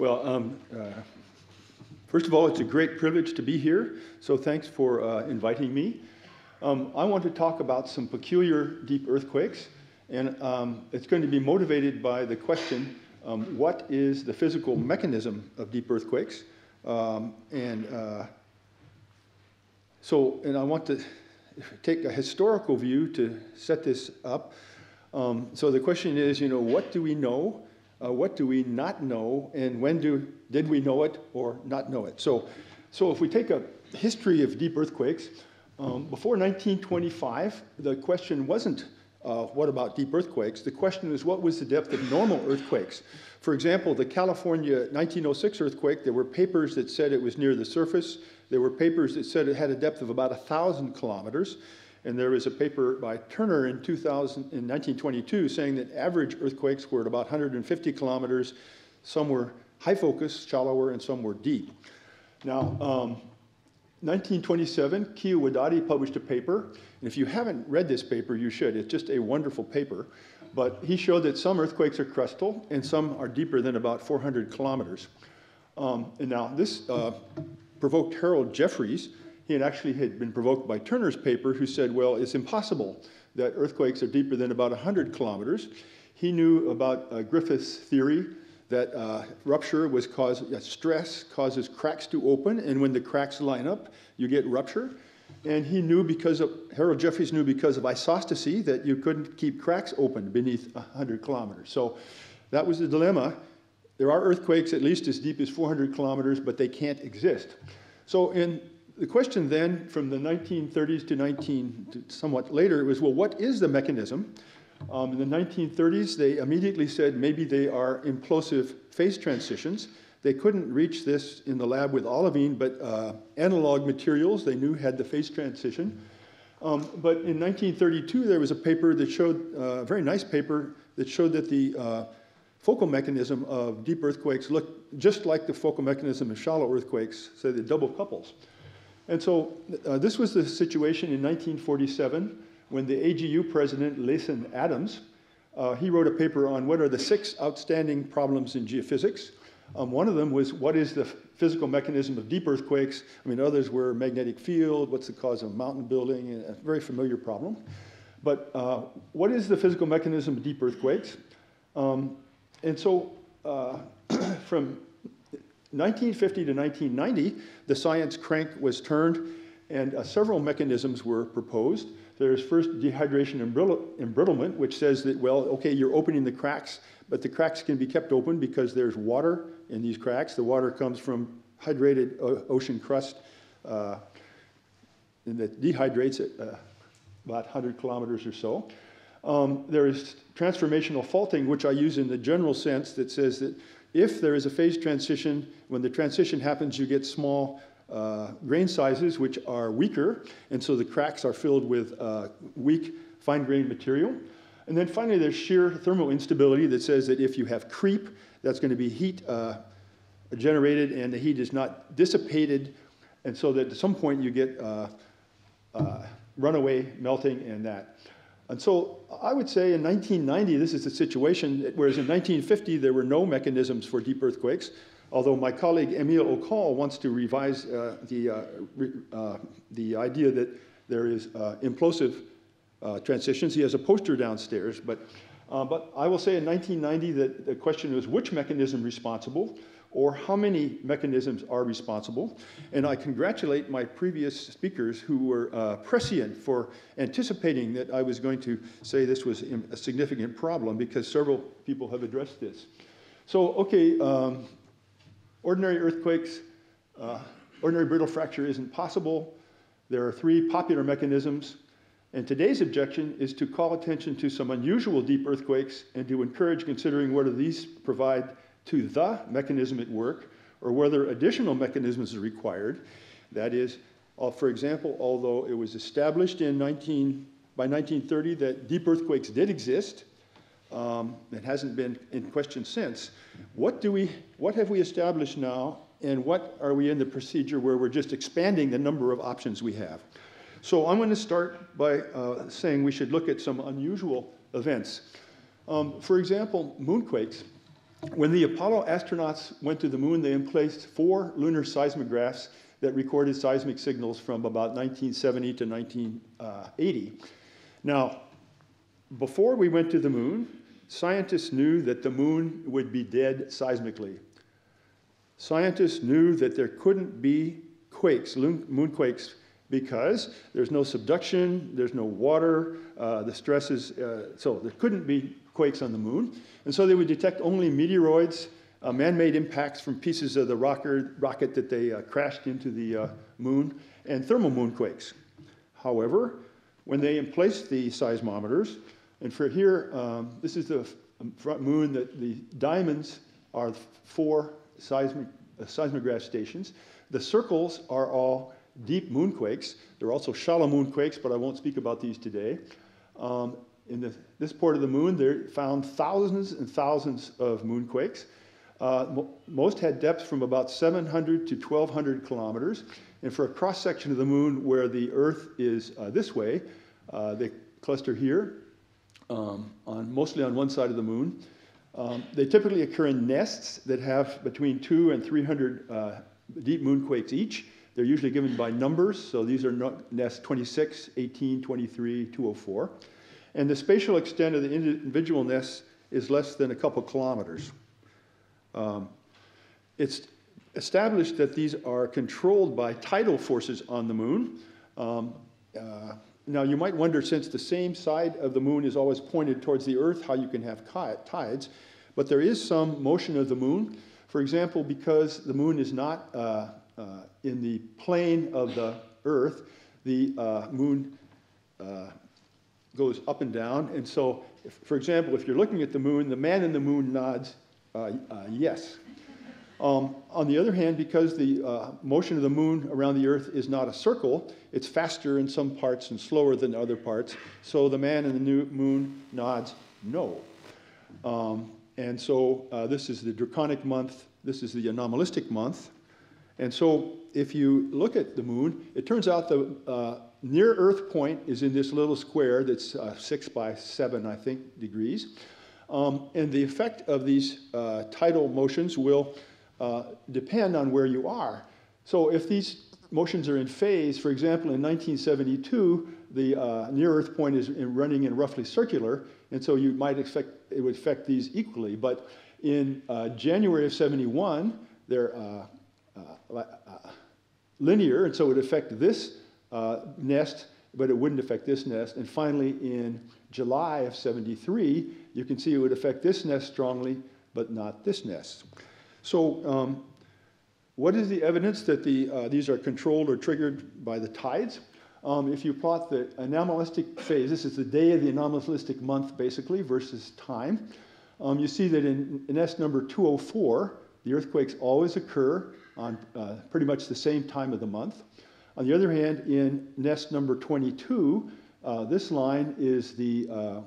Well, first of all, it's a great privilege to be here, so thanks for inviting me. I want to talk about some peculiar deep earthquakes, and it's going to be motivated by the question, what is the physical mechanism of deep earthquakes? And I want to take a historical view to set this up. So the question is, what do we know? What do we not know, and when did we know it or not know it? So if we take a history of deep earthquakes, before 1925, the question wasn't what about deep earthquakes? The question was what was the depth of normal earthquakes? For example, the California 1906 earthquake, there were papers that said it was near the surface. There were papers that said it had a depth of about 1,000 kilometers. And there was a paper by Turner in 1922 saying that average earthquakes were at about 150 kilometers. Some were high focus, shallower, and some were deep. Now, 1927, Kiyowidade published a paper. And if you haven't read this paper, you should. It's just a wonderful paper. But he showed that some earthquakes are crustal and some are deeper than about 400 kilometers. And now this provoked Harold Jeffreys. He had been provoked by Turner's paper, who said, well, it's impossible that earthquakes are deeper than about 100 kilometers. He knew about Griffith's theory that rupture was stress causes cracks to open, and when the cracks line up, you get rupture. And he knew Harold Jeffreys knew because of isostasy that you couldn't keep cracks open beneath 100 kilometers. So that was the dilemma. There are earthquakes at least as deep as 400 kilometers, but they can't exist. So the question then, from the 1930s to somewhat later, was, well, what is the mechanism? In the 1930s, they immediately said maybe they are implosive phase transitions. They couldn't reach this in the lab with olivine, but analog materials they knew had the phase transition. But in 1932, there was a paper that showed, a very nice paper, that showed that the focal mechanism of deep earthquakes looked just like the focal mechanism of shallow earthquakes, so the double couples. And so this was the situation in 1947 when the AGU president, Laysan Adams, he wrote a paper on what are the 6 outstanding problems in geophysics. One of them was what is the physical mechanism of deep earthquakes? I mean, others were magnetic field, what's the cause of mountain building, a very familiar problem. But what is the physical mechanism of deep earthquakes? And so from 1950 to 1990, the science crank was turned and several mechanisms were proposed. There's first dehydration embrittlement, which says that, well, okay, you're opening the cracks, but the cracks can be kept open because there's water in these cracks. The water comes from hydrated ocean crust and that dehydrates at about 100 kilometers or so. There is transformational faulting, which I use in the general sense that says that if there is a phase transition, when the transition happens, you get small grain sizes, which are weaker, and so the cracks are filled with weak, fine-grained material. And then finally, there's shear thermal instability that says that if you have creep, that's going to be heat generated, and the heat is not dissipated, and so that at some point you get runaway melting and that. And so I would say in 1990, this is the situation, whereas in 1950, there were no mechanisms for deep earthquakes, although my colleague Emile O'Call wants to revise the idea that there is implosive transitions. He has a poster downstairs, but I will say in 1990 that the question was which mechanism responsible, or how many mechanisms are responsible. And I congratulate my previous speakers who were prescient for anticipating that I was going to say this was a significant problem, because several people have addressed this. So, okay, ordinary earthquakes, ordinary brittle fracture isn't possible. There are 3 popular mechanisms. And today's objection is to call attention to some unusual deep earthquakes and to encourage considering whether these provide to the mechanism at work or whether additional mechanisms are required. That is, for example, although it was established by 1930 that deep earthquakes did exist, it hasn't been in question since. What have we established now, and what are we in the procedure where we're just expanding the number of options we have? So I'm going to start by saying we should look at some unusual events. For example, moonquakes. When the Apollo astronauts went to the moon, they emplaced 4 lunar seismographs that recorded seismic signals from about 1970 to 1980. Now, before we went to the moon, scientists knew that the moon would be dead seismically. Scientists knew that there couldn't be quakes, moonquakes, because there's no subduction, there's no water, the stresses, so there couldn't be quakes on the moon. And so they would detect only meteoroids, man-made impacts from pieces of the rocket that they crashed into the moon, and thermal moonquakes. However, when they emplaced the seismometers, and for here, this is the front moon, that the diamonds are 4 seismograph stations. The circles are all deep moonquakes. There are also shallow moonquakes, but I won't speak about these today. In this part of the moon, they found thousands and thousands of moonquakes. Most had depths from about 700 to 1,200 kilometers. And for a cross-section of the moon where the Earth is this way, they cluster here, mostly on one side of the moon. They typically occur in nests that have between 200 and 300 deep moonquakes each. They're usually given by numbers, so these are nests 26, 18, 23, 204. And the spatial extent of the individual nests is less than a couple kilometers. It's established that these are controlled by tidal forces on the moon. Now, you might wonder, since the same side of the moon is always pointed towards the Earth, how you can have tides. But there is some motion of the moon. For example, because the moon is not in the plane of the Earth, the moon goes up and down. And so, for example, if you're looking at the moon, the man in the moon nods yes. On the other hand, because the motion of the moon around the Earth is not a circle, it's faster in some parts and slower than other parts. So the man in the moon nods no. And so this is the draconic month. This is the anomalistic month. And so if you look at the moon, it turns out the near Earth point is in this little square that's 6 by 7, I think, degrees. And the effect of these tidal motions will depend on where you are. So if these motions are in phase, for example, in 1972, the near Earth point is running in roughly circular, and so you might expect it would affect these equally. But in January of 71, they're linear, and so it would affect this nest, but it wouldn't affect this nest. And finally, in July of 73, you can see it would affect this nest strongly, but not this nest. So what is the evidence that these are controlled or triggered by the tides? If you plot the anomalistic phase, this is the day of the anomalistic month, basically, versus time. You see that in nest number 204, the earthquakes always occur on pretty much the same time of the month. On the other hand, in nest number 22, this line is the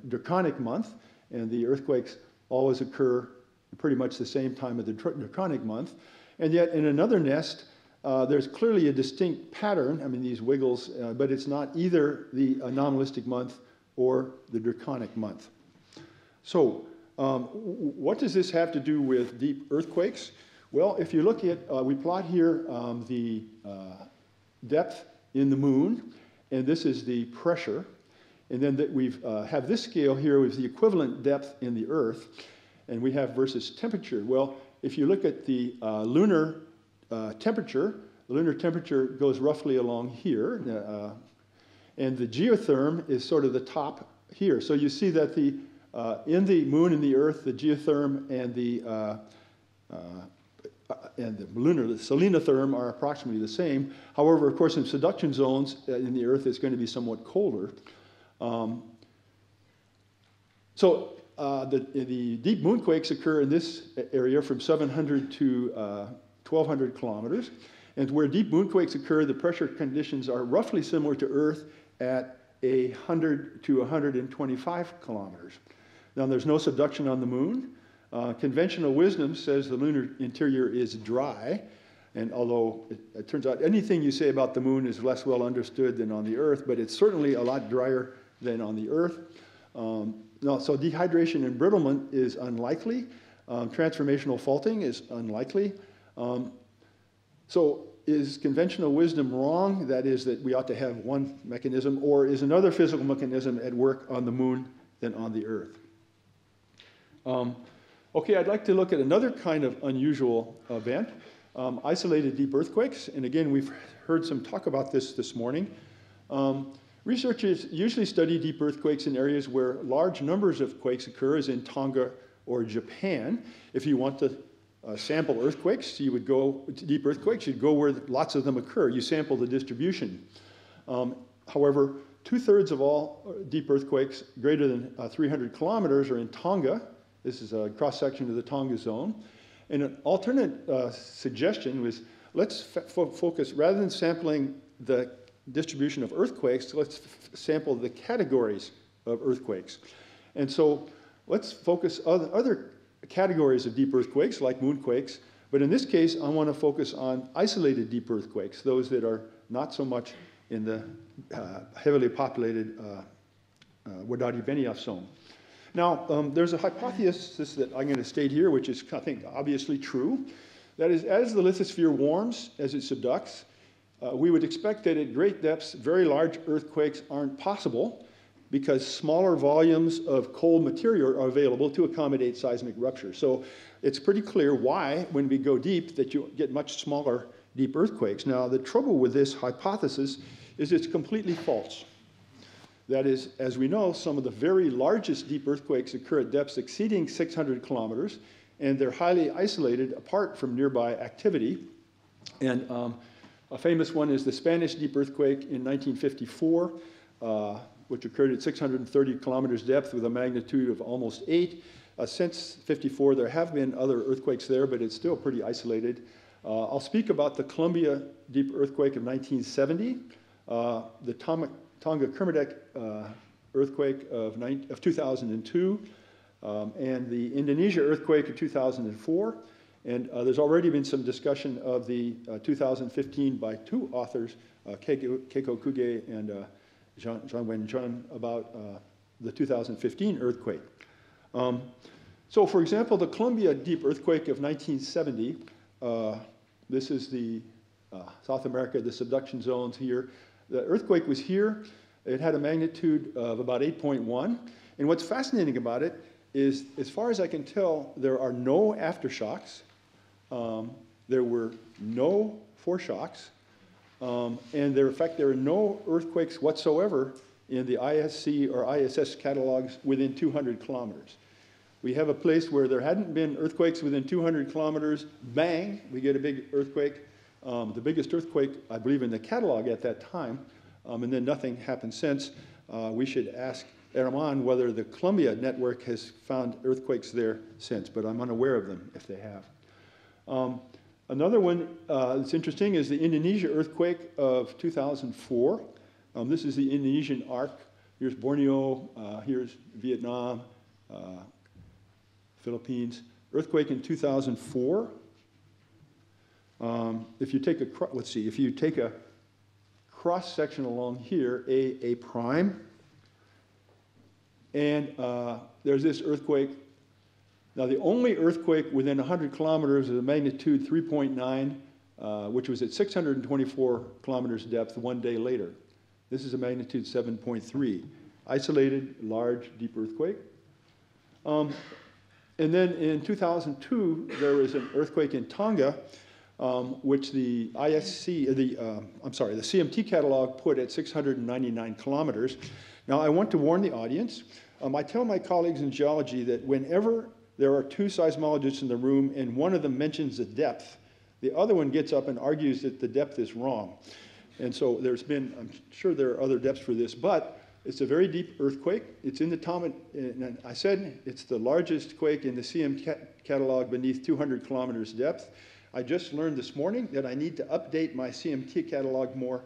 draconic month, and the earthquakes always occur pretty much the same time of the draconic month. And yet in another nest, there's clearly a distinct pattern, I mean these wiggles, but it's not either the anomalistic month or the draconic month. So what does this have to do with deep earthquakes? Well, if you look at, we plot here the depth in the moon, and this is the pressure. And then we have this scale here with the equivalent depth in the Earth, and we have versus temperature. Well, if you look at the lunar temperature, the lunar temperature goes roughly along here, and the geotherm is sort of the top here. So you see that in the moon and the Earth, the geotherm and the lunar, the selenotherm, are approximately the same. However, of course, in subduction zones in the Earth, it's going to be somewhat colder. So the deep moonquakes occur in this area from 700 to 1,200 kilometers. And where deep moonquakes occur, the pressure conditions are roughly similar to Earth at 100 to 125 kilometers. Now, there's no subduction on the moon. Conventional wisdom says the lunar interior is dry, and although it turns out anything you say about the moon is less well understood than on the Earth, but it's certainly a lot drier than on the Earth. So dehydration and brittlement is unlikely. Transformational faulting is unlikely. So is conventional wisdom wrong? That is, that we ought to have one mechanism, or is another physical mechanism at work on the moon than on the Earth? Okay, I'd like to look at another kind of unusual event, isolated deep earthquakes. And again, we've heard some talk about this morning. Researchers usually study deep earthquakes in areas where large numbers of quakes occur, as in Tonga or Japan. If you want to sample earthquakes, you would go to deep earthquakes, you'd go where lots of them occur. You sample the distribution. However, 2/3 of all deep earthquakes greater than 300 kilometers are in Tonga. This is a cross-section of the Tonga zone. And an alternate suggestion was, let's focus, rather than sampling the distribution of earthquakes, let's sample the categories of earthquakes. And so let's focus on other categories of deep earthquakes, like moonquakes, but in this case, I want to focus on isolated deep earthquakes, those that are not so much in the heavily populated Wadati-Benioff zone. Now, there's a hypothesis that I'm going to state here, which is, I think, obviously true. That is, as the lithosphere warms, as it subducts, we would expect that at great depths, very large earthquakes aren't possible, because smaller volumes of cold material are available to accommodate seismic rupture. So it's pretty clear why, when we go deep, that you get much smaller deep earthquakes. Now, the trouble with this hypothesis is it's completely false. That is, as we know, some of the very largest deep earthquakes occur at depths exceeding 600 kilometers, and they're highly isolated apart from nearby activity. And a famous one is the Spanish deep earthquake in 1954, which occurred at 630 kilometers depth with a magnitude of almost 8. Since 54, there have been other earthquakes there, but it's still pretty isolated. I'll speak about the Columbia deep earthquake of 1970, the Tonga-Kermadec earthquake of 2002, and the Indonesia earthquake of 2004. And there's already been some discussion of the 2015 by two authors, Keiko Kuge and Zhang Wen-Zhun, about the 2015 earthquake. So for example, the Columbia deep earthquake of 1970, this is the South America, the subduction zones here. The earthquake was here. It had a magnitude of about 8.1. And what's fascinating about it is, as far as I can tell, there are no aftershocks. There were no foreshocks. And in fact, there are no earthquakes whatsoever in the ISC or ISS catalogs within 200 kilometers. We have a place where there hadn't been earthquakes within 200 kilometers. Bang, we get a big earthquake. The biggest earthquake, I believe, in the catalog at that time. And then nothing happened since. We should ask Erman whether the Columbia network has found earthquakes there since, but I'm unaware of them if they have. Another one that's interesting is the Indonesia earthquake of 2004. This is the Indonesian arc. Here's Borneo, here's Vietnam, Philippines. Earthquake in 2004. If you take a, let's see, if you take a cross section along here, A prime, and there's this earthquake. Now, the only earthquake within 100 kilometers is a magnitude 3.9, which was at 624 kilometers depth 1 day later. This is a magnitude 7.3. Isolated, large, deep earthquake. And then in 2002, there was an earthquake in Tonga, which the ISC, the CMT catalog put at 699 kilometers. Now, I want to warn the audience. I tell my colleagues in geology that whenever there are two seismologists in the room and one of them mentions the depth, the other one gets up and argues that the depth is wrong. And so there's been, I'm sure there are other depths for this, but it's a very deep earthquake. It's in the Tonga, and I said it's the largest quake in the CM catalog beneath 200 kilometers depth. I just learned this morning that I need to update my CMT catalog more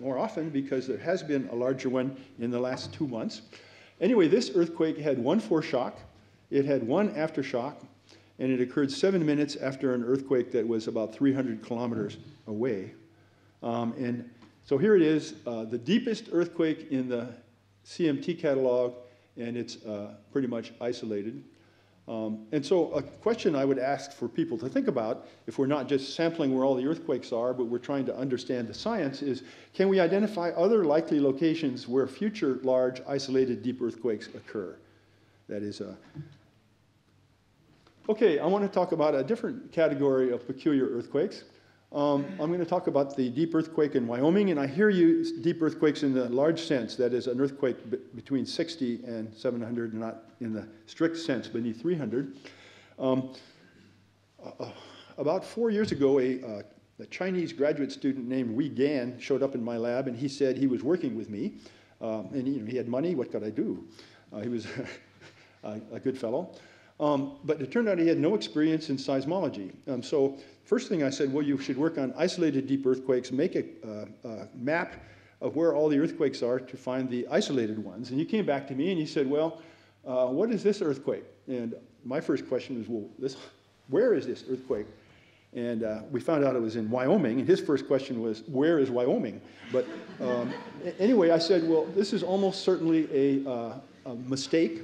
often because there has been a larger one in the last 2 months. Anyway, this earthquake had one foreshock, it had one aftershock, and it occurred 7 minutes after an earthquake that was about 300 kilometers away. And so here it is, the deepest earthquake in the CMT catalog, and it's pretty much isolated. And so a question I would ask for people to think about, if we're not just sampling where all the earthquakes are, but we're trying to understand the science, is can we identify other likely locations where future large isolated deep earthquakes occur? That is okay, I want to talk about a different category of peculiar earthquakes. I'm going to talk about the deep earthquake in Wyoming, and I hear you deep earthquakes in the large sense, that is an earthquake between 60 and 700, not in the strict sense beneath 300. About 4 years ago, a Chinese graduate student named Wei Gan showed up in my lab, and he said he was working with me, and he had money. What could I do? He was a good fellow. But it turned out he had no experience in seismology. So first thing I said, well, you should work on isolated deep earthquakes, make a map of where all the earthquakes are to find the isolated ones. And he came back to me and he said, well, what is this earthquake? And my first question was, well, where is this earthquake? And we found out it was in Wyoming, and his first question was, where is Wyoming? But anyway, I said, well, this is almost certainly a mistake.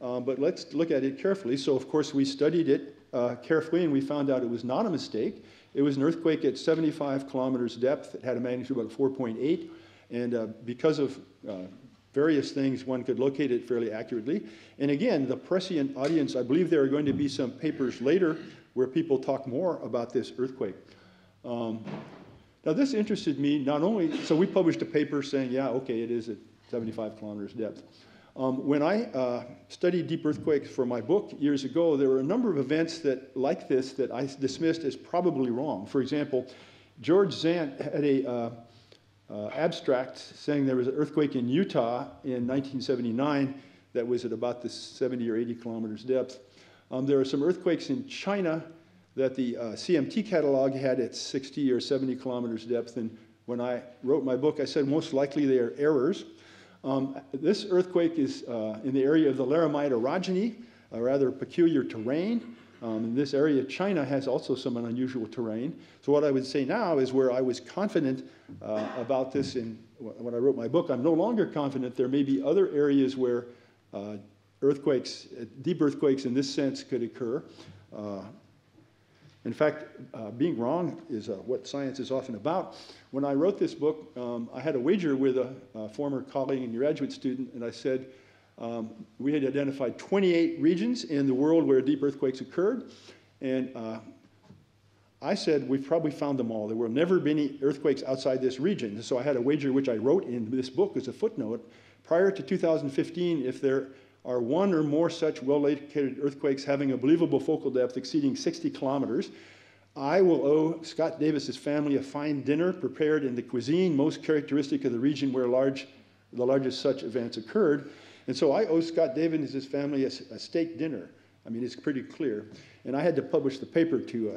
But let's look at it carefully. So, of course, we studied it carefully, and we found out it was not a mistake. It was an earthquake at 75 kilometers depth. It had a magnitude of about 4.8. And because of various things, one could locate it fairly accurately. And again, the prescient audience, I believe there are going to be some papers later where people talk more about this earthquake. Now, this interested me not only, so we published a paper saying, yeah, okay, it is at 75 kilometers depth. When I studied deep earthquakes for my book years ago, there were a number of events that, like this, that I dismissed as probably wrong. For example, George Zant had a abstract saying there was an earthquake in Utah in 1979 that was at about the 70 or 80 kilometers depth. There are some earthquakes in China that the CMT catalog had at 60 or 70 kilometers depth, and when I wrote my book, I said most likely they are errors. This earthquake is in the area of the Laramide orogeny, a rather peculiar terrain. In this area, China has also some unusual terrain. So what I would say now is where I was confident about this when I wrote my book, I'm no longer confident. There may be other areas where earthquakes, deep earthquakes in this sense, could occur. In fact, being wrong is what science is often about. When I wrote this book, I had a wager with a former colleague and graduate student, and I said we had identified 28 regions in the world where deep earthquakes occurred, and I said we've probably found them all. There will never be any earthquakes outside this region. So I had a wager which I wrote in this book as a footnote. Prior to 2015, if there are one or more such well-located earthquakes having a believable focal depth exceeding 60 kilometers, I will owe Scott Davis's family a fine dinner prepared in the cuisine most characteristic of the region where the largest such events occurred. And so I owe Scott Davis' his family a steak dinner. I mean, it's pretty clear. And I had to publish the paper to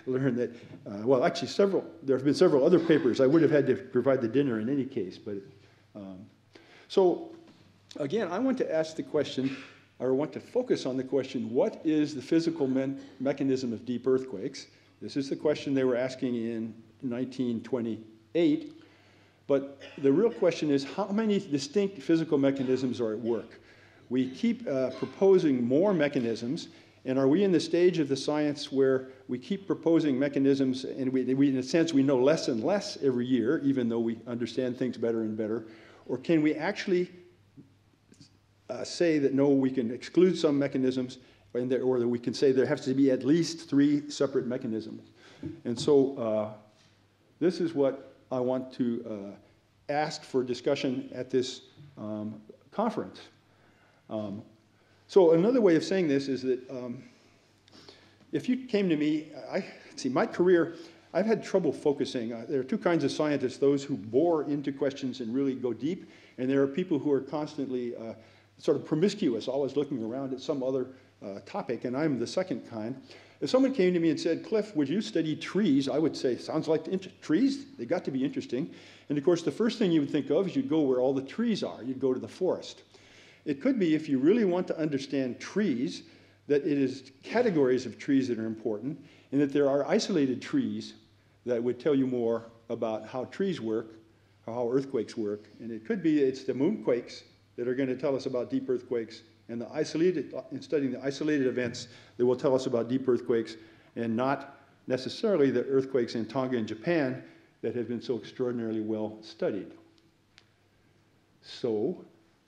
learn that, well, actually there have been several other papers. I would have had to provide the dinner in any case. But so again, I want to ask the question, or want to focus on the question, what is the physical mechanism of deep earthquakes? This is the question they were asking in 1928. But the real question is, how many distinct physical mechanisms are at work? We keep proposing more mechanisms, and are we in the stage of the science where we keep proposing mechanisms, and we in a sense, we know less and less every year, even though we understand things better and better? Or can we actually say that, no, we can exclude some mechanisms, or that we can say there has to be at least 3 separate mechanisms? And so this is what I want to ask for discussion at this conference. So another way of saying this is that if you came to me, my career, I've had trouble focusing. There are 2 kinds of scientists, those who bore into questions and really go deep, and there are people who are constantly sort of promiscuous, always looking around at some other topic, and I'm the second kind. If someone came to me and said, Cliff, would you study trees? I would say, sounds like trees. They've got to be interesting. And of course, the first thing you would think of is you'd go where all the trees are. You'd go to the forest. It could be, if you really want to understand trees, that it is categories of trees that are important, and that there are isolated trees that would tell you more about how trees work, how earthquakes work. And it could be it's the moonquakes that are going to tell us about deep earthquakes, And in studying the isolated events that will tell us about deep earthquakes, and not necessarily the earthquakes in Tonga and Japan that have been so extraordinarily well studied. So,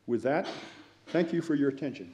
with that, thank you for your attention.